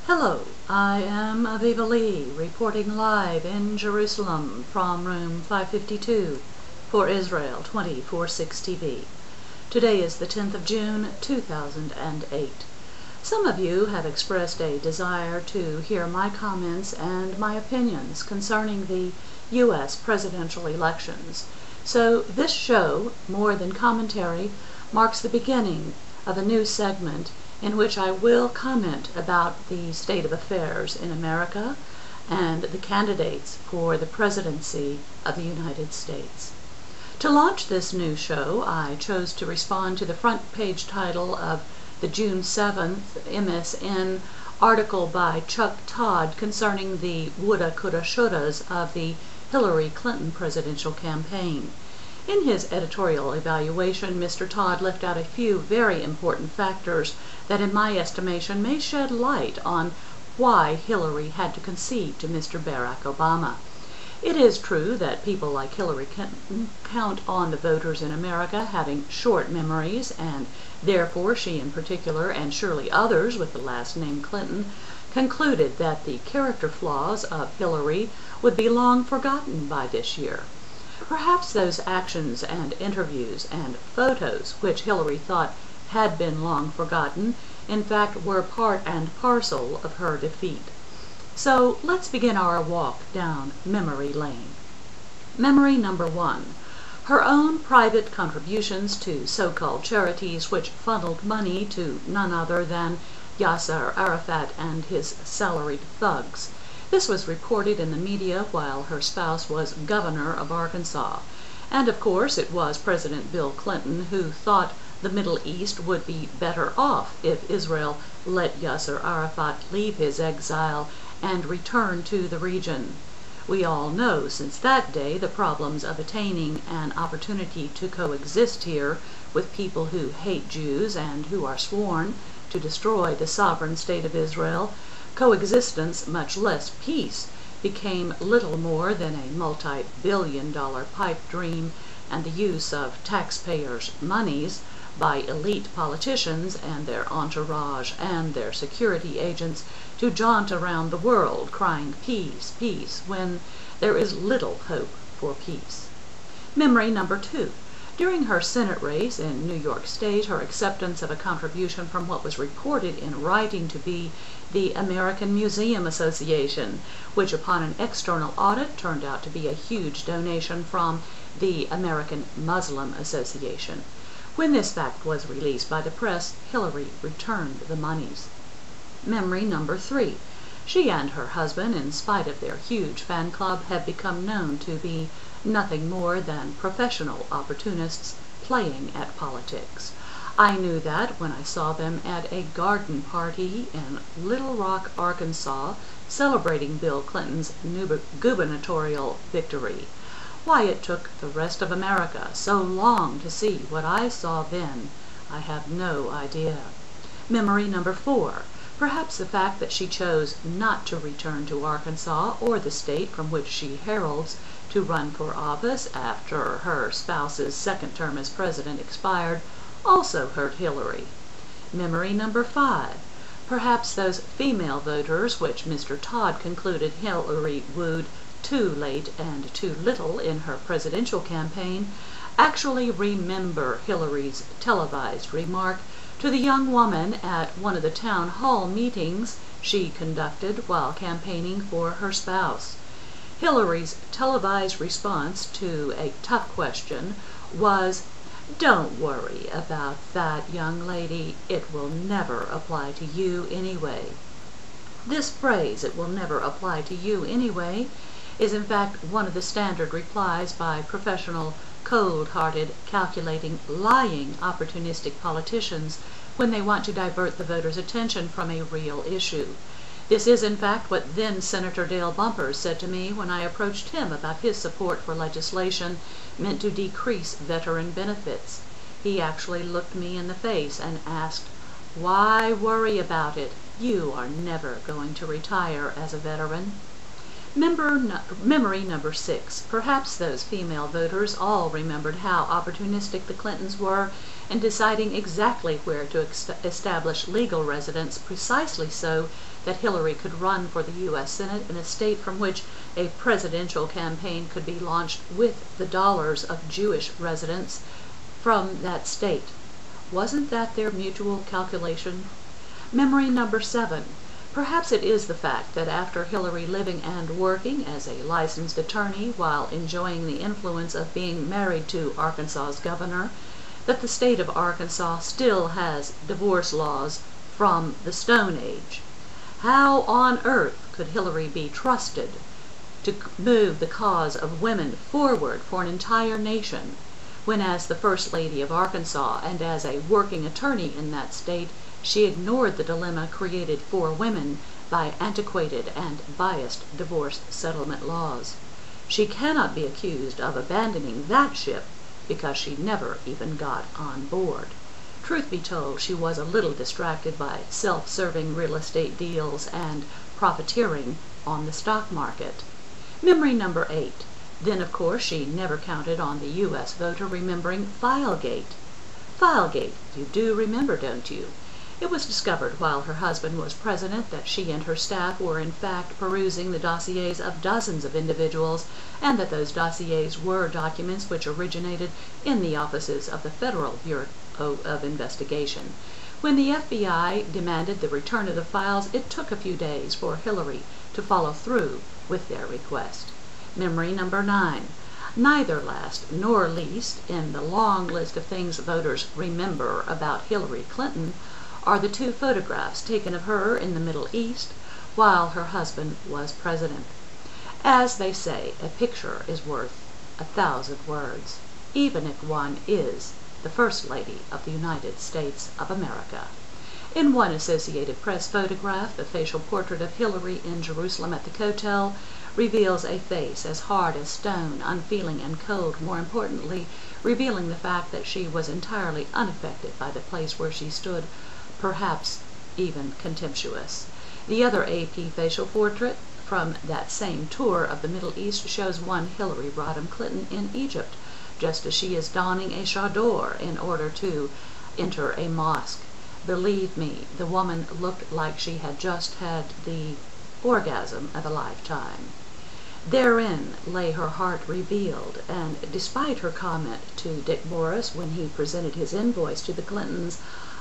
Hello, I am Aviva reporting live in Jerusalem from room 552 for Israel 24/6 TV. Today is the 10th of June, 2008. Some of you have expressed a desire to hear my comments and my opinions concerning the U.S. presidential elections. So this show, more than commentary, marks the beginning of a new segment in which I will comment about the state of affairs in America and the candidates for the presidency of the United States. To launch this new show, I chose to respond to the front page title of the June 7th MSN article by Chuck Todd concerning the woulda, coulda, shouldas of the Hillary Clinton presidential campaign. In his editorial evaluation, Mr. Todd left out a few very important factors that in my estimation may shed light on why Hillary had to concede to Mr. Barack Obama. It is true that people like Hillary Clinton count on the voters in America having short memories, and therefore she in particular, and surely others with the last name Clinton, concluded that the character flaws of Hillary would be long forgotten by this year. Perhaps those actions and interviews and photos which Hillary thought had been long forgotten, in fact were part and parcel of her defeat. So let's begin our walk down memory lane. Memory number one: her own private contributions to so-called charities which funneled money to none other than Yasser Arafat and his salaried thugs. This was reported in the media while her spouse was governor of Arkansas. And of course it was President Bill Clinton who thought the Middle East would be better off if Israel let Yasser Arafat leave his exile and return to the region. We all know since that day the problems of attaining an opportunity to coexist here with people who hate Jews and who are sworn to destroy the sovereign state of Israel. Coexistence, much less peace, became little more than a multi-billion-dollar pipe dream and the use of taxpayers' monies by elite politicians and their entourage and their security agents to jaunt around the world crying peace, peace, when there is little hope for peace. Memory number two: during her Senate race in New York State, her acceptance of a contribution from what was reported in writing to be the American Museum Association, which upon an external audit turned out to be a huge donation from the American Muslim Association. When this fact was released by the press, Hillary returned the monies. Memory number three: she and her husband, in spite of their huge fan club, have become known to be nothing more than professional opportunists playing at politics. I knew that when I saw them at a garden party in Little Rock, Arkansas, celebrating Bill Clinton's gubernatorial victory. Why it took the rest of America so long to see what I saw then, I have no idea. Memory number four: perhaps the fact that she chose not to return to Arkansas or the state from which she heralds to run for office after her spouse's second term as president expired also hurt Hillary. Memory number five: perhaps those female voters which Mr. Todd concluded Hillary wooed too late and too little in her presidential campaign actually remember Hillary's televised remark to the young woman at one of the town hall meetings she conducted while campaigning for her spouse. Hillary's televised response to a tough question was, "Don't worry about that, young lady. It will never apply to you anyway." This phrase, "it will never apply to you anyway," is in fact one of the standard replies by professional, cold-hearted, calculating, lying, opportunistic politicians when they want to divert the voters' attention from a real issue. This is in fact what then Senator Dale Bumpers said to me when I approached him about his support for legislation meant to decrease veteran benefits. He actually looked me in the face and asked, "Why worry about it? You are never going to retire as a veteran." Memory number six: perhaps those female voters all remembered how opportunistic the Clintons were in deciding exactly where to establish legal residence, precisely so that Hillary could run for the U.S. Senate in a state from which a presidential campaign could be launched with the dollars of Jewish residents from that state. Wasn't that their mutual calculation? Memory number 7. Perhaps it is the fact that after Hillary living and working as a licensed attorney while enjoying the influence of being married to Arkansas's governor, that the state of Arkansas still has divorce laws from the Stone Age. How on earth could Hillary be trusted to move the cause of women forward for an entire nation, when as the First Lady of Arkansas and as a working attorney in that state, she ignored the dilemma created for women by antiquated and biased divorce settlement laws? She cannot be accused of abandoning that ship because she never even got on board. Truth be told, she was a little distracted by self-serving real estate deals and profiteering on the stock market. Memory number 8. Then, of course, she never counted on the U.S. voter remembering Filegate. Filegate, you do remember, don't you? It was discovered while her husband was president that she and her staff were in fact perusing the dossiers of dozens of individuals, and that those dossiers were documents which originated in the offices of the Federal Bureau of Investigation. When the FBI demanded the return of the files, it took a few days for Hillary to follow through with their request. Memory number 9. Neither last nor least in the long list of things voters remember about Hillary Clinton are the 2 photographs taken of her in the Middle East while her husband was president. As they say, a picture is worth 1,000 words, even if one is the First Lady of the United States of America. In one Associated Press photograph, the facial portrait of Hillary in Jerusalem at the Kotel reveals a face as hard as stone, unfeeling and cold, more importantly, revealing the fact that she was entirely unaffected by the place where she stood, perhaps even contemptuous. The other AP facial portrait from that same tour of the Middle East shows one Hillary Rodham Clinton in Egypt, just as she is donning a chador in order to enter a mosque. Believe me, the woman looked like she had just had the orgasm of a lifetime. Therein lay her heart revealed, and despite her comment to Dick Morris when he presented his invoice to the Clintons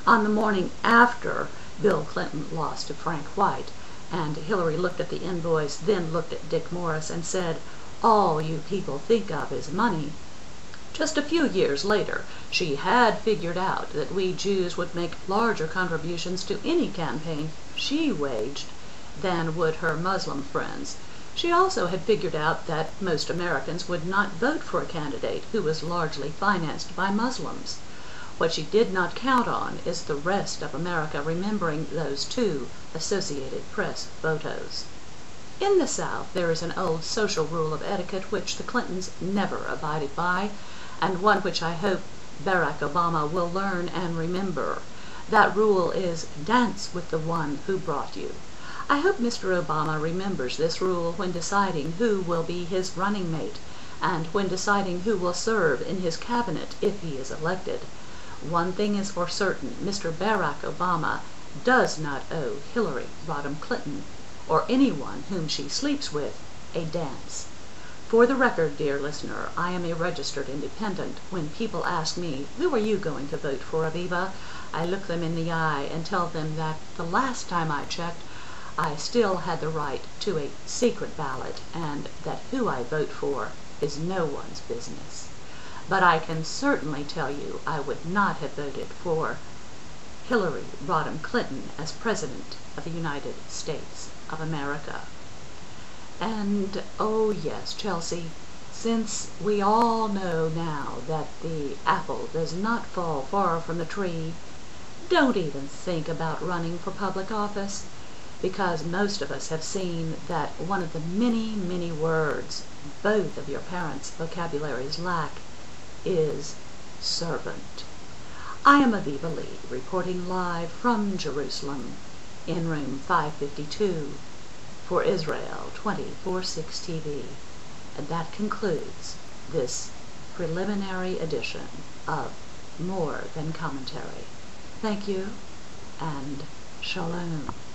on the morning after Bill Clinton lost to Frank White, and Hillary looked at the invoice, then looked at Dick Morris and said, "All you people think of is money," just a few years later she had figured out that we Jews would make larger contributions to any campaign she waged than would her Muslim friends. She also had figured out that most Americans would not vote for a candidate who was largely financed by Muslims. What she did not count on is the rest of America remembering those 2 Associated Press photos. In the South, there is an old social rule of etiquette which the Clintons never abided by, and one which I hope Barack Obama will learn and remember. That rule is, dance with the one who brought you. I hope Mr. Obama remembers this rule when deciding who will be his running mate, and when deciding who will serve in his cabinet if he is elected. One thing is for certain, Mr. Barack Obama does not owe Hillary Rodham Clinton, or anyone whom she sleeps with, a dance. For the record, dear listener, I am a registered independent. When people ask me, "Who are you going to vote for, Aviva?" I look them in the eye and tell them that the last time I checked, I still had the right to a secret ballot, and that who I vote for is no one's business. But I can certainly tell you I would not have voted for Hillary Rodham Clinton as President of the United States of America. And, oh yes, Chelsea, since we all know now that the apple does not fall far from the tree, don't even think about running for public office, because most of us have seen that one of the many, many words both of your parents' vocabularies lack is servant. I am Aviva Lee, reporting live from Jerusalem in room 552 for Israel 24/6 TV. And that concludes this preliminary edition of more than commentary. Thank you, and Shalom.